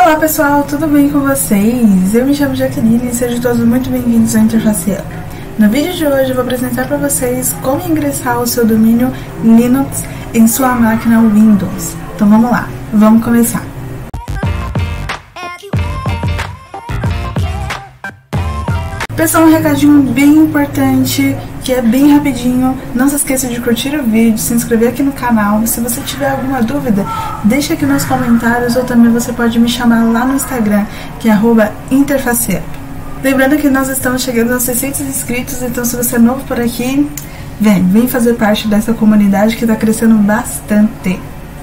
Olá pessoal, tudo bem com vocês? Eu me chamo Jaqueline e sejam todos muito bem-vindos ao Interface Up. No vídeo de hoje eu vou apresentar para vocês como ingressar o seu domínio Linux em sua máquina Windows. Então vamos lá, vamos começar. Pessoal, um recadinho bem importante, que é bem rapidinho. Não se esqueça de curtir o vídeo, se inscrever aqui no canal. Se você tiver alguma dúvida, deixa aqui nos comentários ou também você pode me chamar lá no Instagram, que é @interfaceup. Lembrando que nós estamos chegando aos 600 inscritos, então se você é novo por aqui, vem fazer parte dessa comunidade que está crescendo bastante.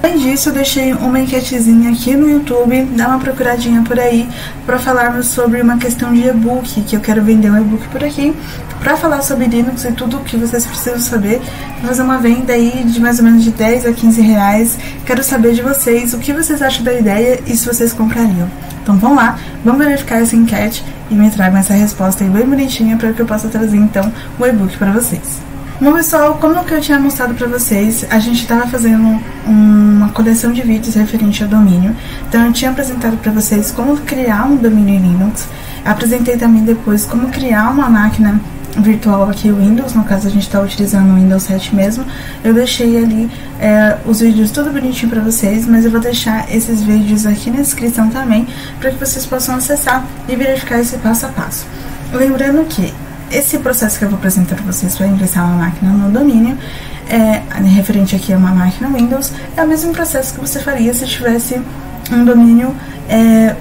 Além disso, eu deixei uma enquetezinha aqui no YouTube, dá uma procuradinha por aí, para falarmos sobre uma questão de e-book, que eu quero vender um e-book por aqui, para falar sobre Linux e tudo o que vocês precisam saber, vou fazer uma venda aí de mais ou menos de 10 a 15 reais, quero saber de vocês, o que vocês acham da ideia e se vocês comprariam. Então vamos lá, vamos verificar essa enquete e me tragam essa resposta aí bem bonitinha, para que eu possa trazer então o e-book para vocês. Bom pessoal, como que eu tinha mostrado pra vocês, a gente estava fazendo uma coleção de vídeos referente ao domínio. Então eu tinha apresentado pra vocês como criar um domínio em Linux. Apresentei também depois como criar uma máquina virtual aqui Windows, no caso a gente está utilizando o Windows 7 mesmo. Eu deixei ali os vídeos tudo bonitinho pra vocês, mas eu vou deixar esses vídeos aqui na descrição também, para que vocês possam acessar e verificar esse passo a passo. Lembrando que esse processo que eu vou apresentar para vocês para ingressar uma máquina no domínio, referente aqui a uma máquina Windows, é o mesmo processo que você faria se tivesse um domínio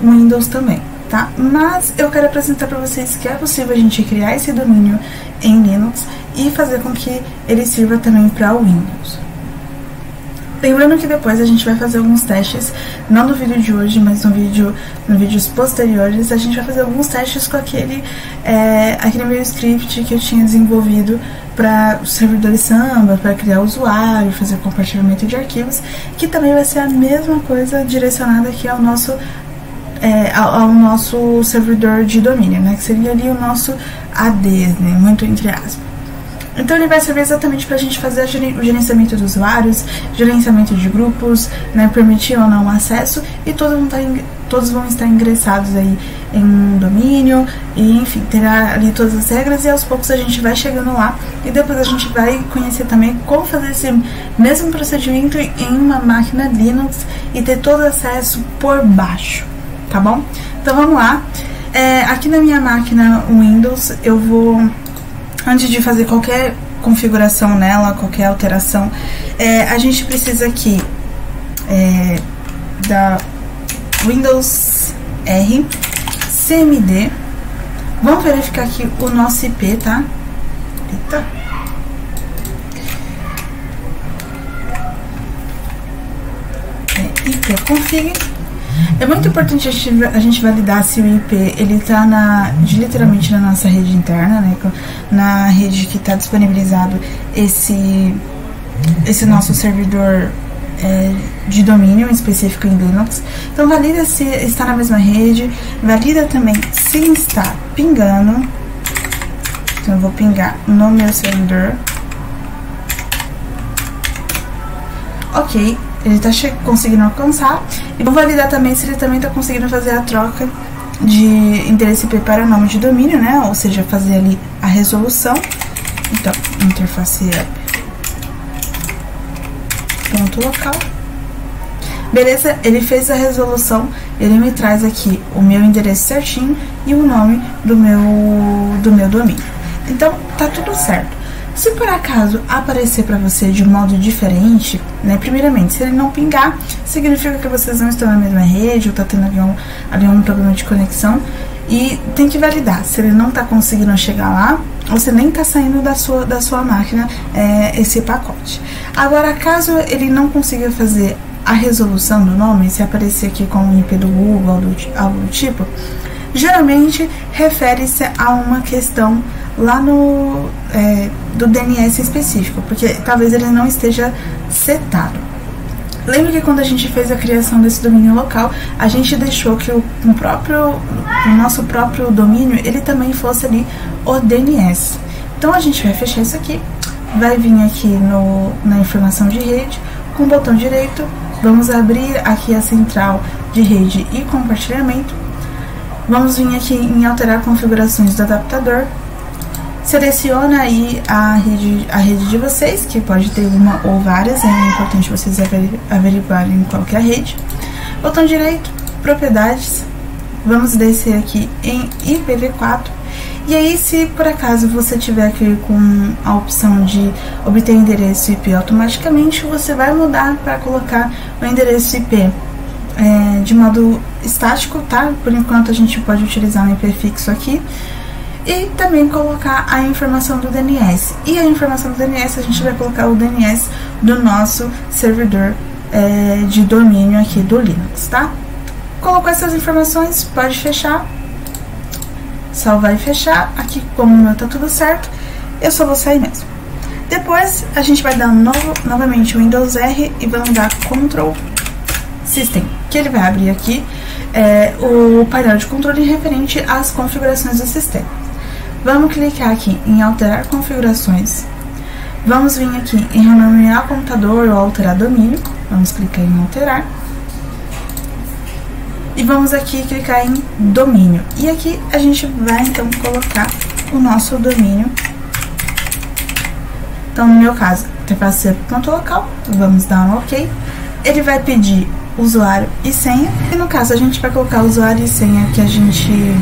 Windows também, tá? Mas eu quero apresentar para vocês que é possível a gente criar esse domínio em Linux e fazer com que ele sirva também para o Windows. Lembrando que depois a gente vai fazer alguns testes, não no vídeo de hoje, mas no vídeos posteriores, a gente vai fazer alguns testes com aquele meu script que eu tinha desenvolvido para os servidores Samba, para criar usuário, fazer compartilhamento de arquivos, que também vai ser a mesma coisa direcionada aqui ao nosso servidor de domínio, né, que seria ali o nosso AD, né, muito entre aspas. Então ele vai servir exatamente para a gente fazer o gerenciamento dos usuários, gerenciamento de grupos, né, permitir ou não acesso, e todos vão estar ingressados aí em um domínio, e enfim, terá ali todas as regras, e aos poucos a gente vai chegando lá, e depois a gente vai conhecer também como fazer esse mesmo procedimento em uma máquina Linux e ter todo o acesso por baixo, tá bom? Então vamos lá. Aqui na minha máquina Windows eu vou... Antes de fazer qualquer configuração nela, qualquer alteração, a gente precisa aqui da Windows R, CMD. Vamos verificar aqui o nosso IP, tá? Eita. IP config. É muito importante a gente validar se o IP ele está literalmente na nossa rede interna, né, na rede que está disponibilizado esse nosso servidor de domínio específico em Linux. Então valida se está na mesma rede, valida também se está pingando. Então eu vou pingar no meu servidor. Ok. Ele está conseguindo alcançar. E vou validar também se ele também está conseguindo fazer a troca de endereço IP para nome de domínio, né? Ou seja, fazer ali a resolução. Então, interface ponto local. Beleza, ele fez a resolução. Ele me traz aqui o meu endereço certinho e o nome do meu domínio. Então, tá tudo certo. Se por acaso aparecer para você de um modo diferente, né, primeiramente, se ele não pingar, significa que vocês não estão na mesma rede, ou está tendo ali um problema de conexão, e tem que validar se ele não está conseguindo chegar lá, ou se nem está saindo da sua máquina esse pacote. Agora, caso ele não consiga fazer a resolução do nome, se aparecer aqui com o IP do Google, algo do tipo, geralmente refere-se a uma questão lá do DNS específico, porque talvez ele não esteja setado. Lembra que quando a gente fez a criação desse domínio local, a gente deixou que o nosso próprio domínio, ele também fosse ali o DNS. Então a gente vai fechar isso aqui, vai vir aqui na informação de rede, com o botão direito, vamos abrir aqui a central de rede e compartilhamento. Vamos vir aqui em alterar configurações do adaptador. Seleciona aí a rede de vocês, que pode ter uma ou várias, é importante vocês averiguarem qual que é a rede. Botão direito, propriedades, vamos descer aqui em IPv4. E aí, se por acaso você tiver aqui com a opção de obter endereço IP automaticamente, você vai mudar para colocar o endereço IP de modo estático, tá? Por enquanto a gente pode utilizar um IP fixo aqui. E também colocar a informação do DNS. E a informação do DNS, a gente vai colocar o DNS do nosso servidor de domínio aqui do Linux, tá? Colocou essas informações, pode fechar. Salvar e fechar. Aqui, como o meu tá tudo certo, eu só vou sair mesmo. Depois, a gente vai dar novamente o Windows R e vamos dar Ctrl System, que ele vai abrir aqui o painel de controle referente às configurações do sistema. Vamos clicar aqui em alterar configurações. Vamos vir aqui em renomear computador ou alterar domínio. Vamos clicar em alterar. E vamos aqui clicar em domínio. E aqui a gente vai então colocar o nosso domínio. Então, no meu caso, interface.local. Vamos dar um OK. Ele vai pedir usuário e senha. E no caso, a gente vai colocar o usuário e senha que a gente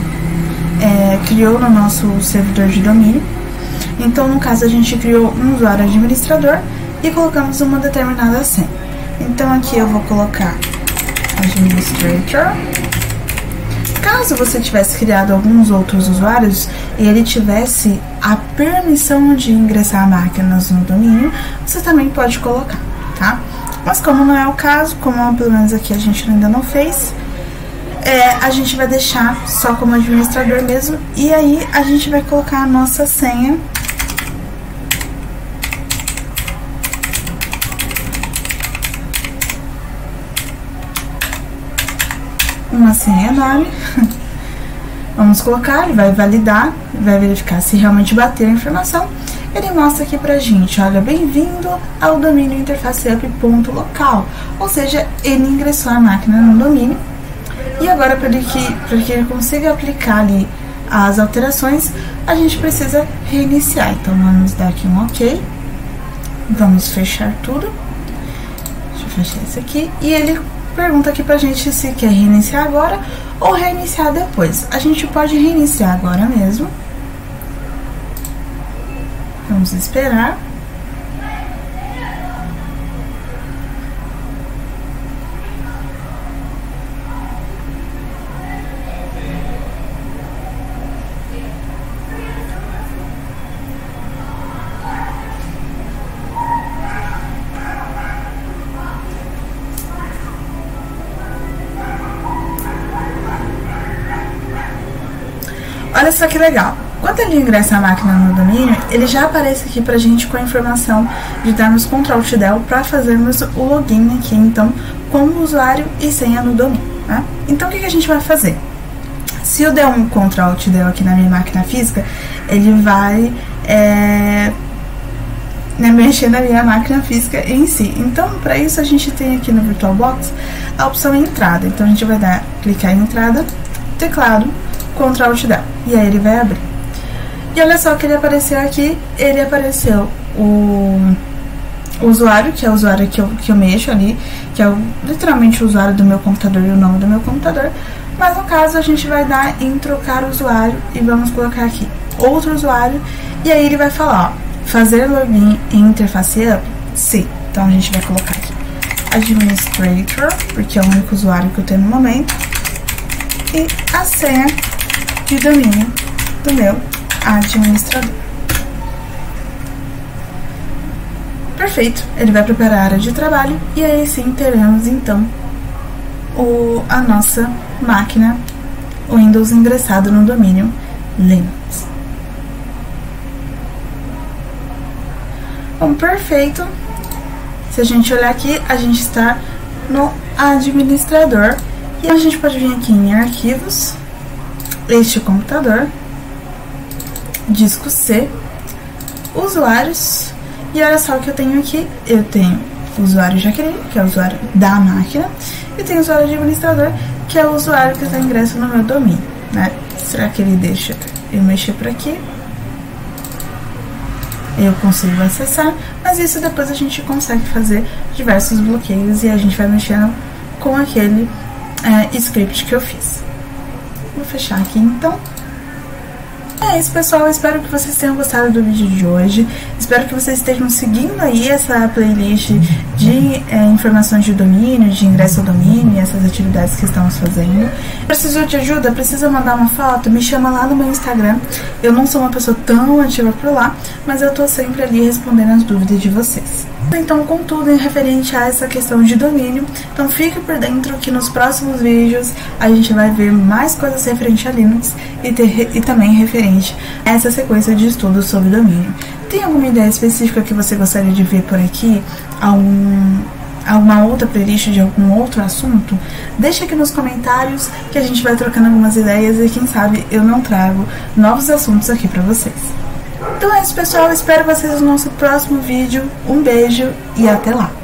criou no nosso servidor de domínio. Então, no caso, a gente criou um usuário administrador e colocamos uma determinada senha. Então, aqui eu vou colocar administrator. Caso você tivesse criado alguns outros usuários e ele tivesse a permissão de ingressar máquinas no domínio, você também pode colocar, tá? Mas como não é o caso, como pelo menos aqui a gente ainda não fez, a gente vai deixar só como administrador mesmo. E aí a gente vai colocar a nossa senha. Uma senha enorme. Vamos colocar, ele vai validar, vai verificar se realmente bater a informação. Ele mostra aqui pra gente, olha, bem-vindo ao domínio interfaceup.local. Ou seja, ele ingressou a máquina no domínio. E agora, para que ele consiga aplicar ali as alterações, a gente precisa reiniciar. Então, vamos dar aqui um OK. Vamos fechar tudo. Deixa eu fechar isso aqui. E ele pergunta aqui pra gente se quer reiniciar agora ou reiniciar depois. A gente pode reiniciar agora mesmo. Vamos esperar. Olha só que legal. Quando ele ingressa a máquina no domínio, ele já aparece aqui pra gente com a informação de darmos Ctrl+Del para fazermos o login aqui, então, com o usuário e senha no domínio, né? Então, o que a gente vai fazer? Se eu der um Ctrl+Del aqui na minha máquina física, ele vai mexer na minha máquina física em si. Então, para isso, a gente tem aqui no VirtualBox a opção entrada. Então, a gente vai clicar em entrada, teclado, Ctrl+Del, e aí ele vai abrir. E olha só que ele apareceu aqui, ele apareceu o usuário, que é o usuário que eu mexo ali, que é literalmente o usuário do meu computador e o nome do meu computador, mas no caso a gente vai dar em trocar o usuário e vamos colocar aqui outro usuário, e aí ele vai falar, ó, fazer login em interface up? Sim, então a gente vai colocar aqui administrator, porque é o único usuário que eu tenho no momento, e a senha de domínio do meu administrador. Perfeito, ele vai preparar a área de trabalho e aí sim teremos então a nossa máquina, o Windows ingressado no domínio Linux. Bom, perfeito. Se a gente olhar aqui, a gente está no administrador e a gente pode vir aqui em arquivos, este computador, disco C, usuários, e olha só o que eu tenho aqui. Eu tenho o usuário Jaqueline, que é o usuário da máquina, e tenho o usuário administrador, que é o usuário que está ingresso no meu domínio, né? Será que ele deixa eu mexer por aqui? Eu consigo acessar, mas isso depois a gente consegue fazer diversos bloqueios e a gente vai mexendo com aquele script que eu fiz. Vou fechar aqui então. É isso, pessoal, eu espero que vocês tenham gostado do vídeo de hoje, espero que vocês estejam seguindo aí essa playlist de informações de domínio, de ingresso ao domínio e essas atividades que estamos fazendo. Precisou de ajuda? Precisa mandar uma foto? Me chama lá no meu Instagram, eu não sou uma pessoa tão ativa por lá, mas eu tô sempre ali respondendo as dúvidas de vocês. Então, contudo, em referente a essa questão de domínio, então fique por dentro que nos próximos vídeos a gente vai ver mais coisas referente a Linux e também referente a essa sequência de estudos sobre domínio. Tem alguma ideia específica que você gostaria de ver por aqui? Alguma outra playlist de algum outro assunto? Deixa aqui nos comentários que a gente vai trocando algumas ideias e quem sabe eu não trago novos assuntos aqui pra vocês. Então é isso, pessoal, espero vocês no nosso próximo vídeo. Um beijo e até lá!